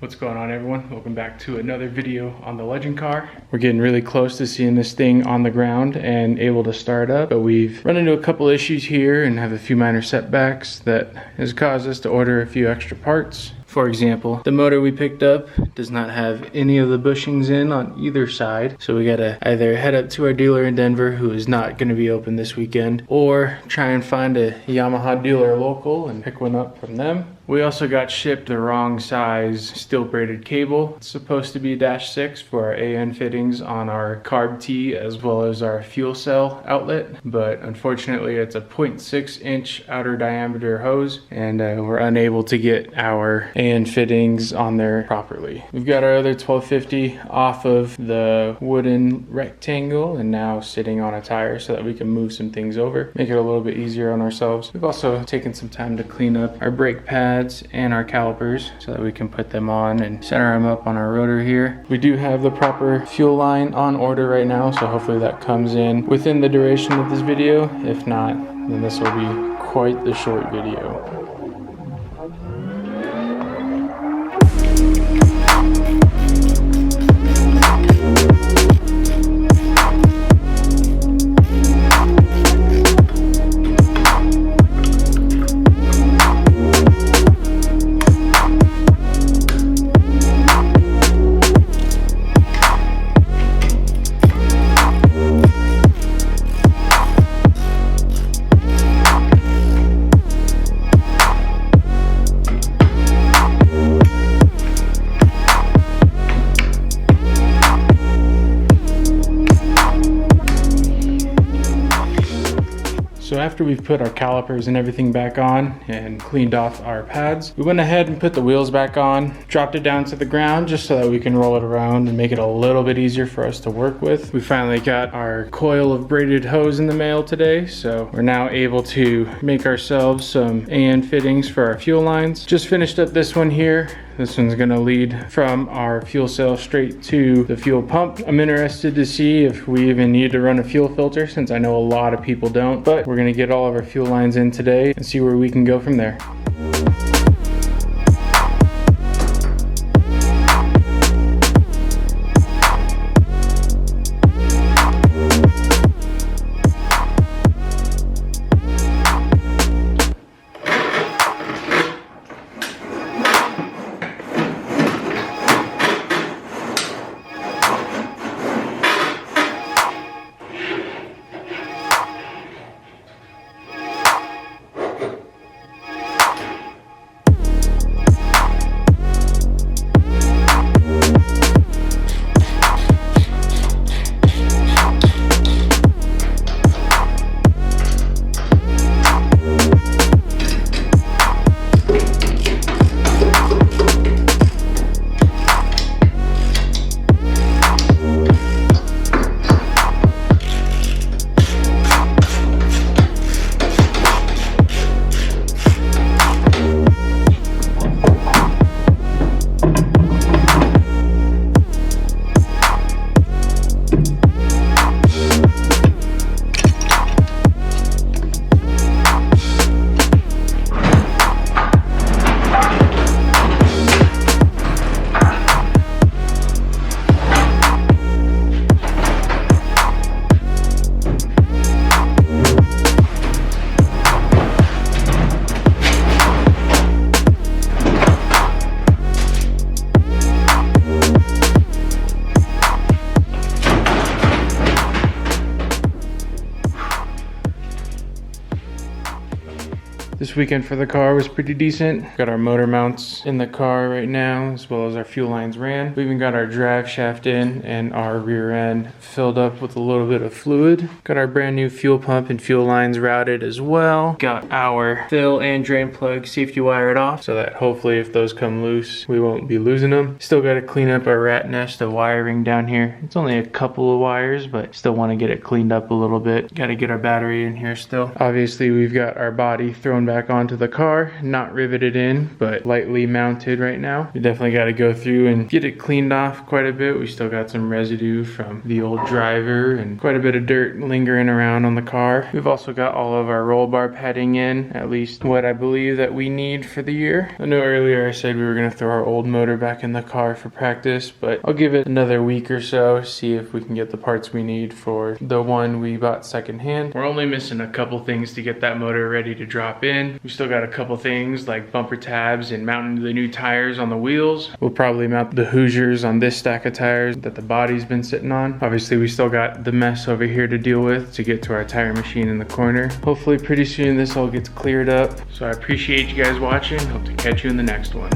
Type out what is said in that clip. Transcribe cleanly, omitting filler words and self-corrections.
What's going on, everyone? Welcome back to another video on the Legend car. We're getting really close to seeing this thing on the ground and able to start up, but we've run into a couple issues here and have a few minor setbacks that has caused us to order a few extra parts. For example, the motor we picked up does not have any of the bushings in on either side, so we gotta either head up to our dealer in Denver, who is not gonna be open this weekend, or try and find a Yamaha dealer local and pick one up from them. We also got shipped the wrong size steel braided cable. It's supposed to be -6 for our AN fittings on our carb T as well as our fuel cell outlet, but unfortunately it's a 0.6 inch outer diameter hose, and we're unable to get our AN fittings on there properly. We've got our other 1250 off of the wooden rectangle and now sitting on a tire so that we can move some things over, make it a little bit easier on ourselves. We've also taken some time to clean up our brake pads and our calipers so that we can put them on and center them up on our rotor here. We do have the proper fuel line on order right now, so hopefully that comes in within the duration of this video. If not, then this will be quite the short video. So after we've put our calipers and everything back on and cleaned off our pads, we went ahead and put the wheels back on, dropped it down to the ground just so that we can roll it around and make it a little bit easier for us to work with. We finally got our coil of braided hose in the mail today, so we're now able to make ourselves some AN fittings for our fuel lines. Just finished up this one here. This one's gonna lead from our fuel cell straight to the fuel pump. I'm interested to see if we even need to run a fuel filter, since I know a lot of people don't, but we're gonna get all of our fuel lines in today and see where we can go from there. This weekend for the car was pretty decent. Got our motor mounts in the car right now, as well as our fuel lines ran. We even got our drive shaft in and our rear end filled up with a little bit of fluid. Got our brand new fuel pump and fuel lines routed as well. Got our fill and drain plug safety wired off so that hopefully if those come loose, we won't be losing them. Still got to clean up our rat nest of wiring down here. It's only a couple of wires, but still want to get it cleaned up a little bit. Got to get our battery in here still. Obviously, we've got our body thrown back back onto the car, not riveted in, but lightly mounted right now. We definitely got to go through and get it cleaned off quite a bit. We still got some residue from the old driver and quite a bit of dirt lingering around on the car. We've also got all of our roll bar padding in, at least what I believe that we need for the year. I know earlier I said we were going to throw our old motor back in the car for practice, but I'll give it another week or so, see if we can get the parts we need for the one we bought secondhand. We're only missing a couple things to get that motor ready to drop in. We still got a couple things like bumper tabs and mounting the new tires on the wheels. We'll probably mount the Hoosiers on this stack of tires that the body's been sitting on. Obviously we still got the mess over here to deal with to get to our tire machine in the corner. Hopefully pretty soon this all gets cleared up. So I appreciate you guys watching. Hope to catch you in the next one.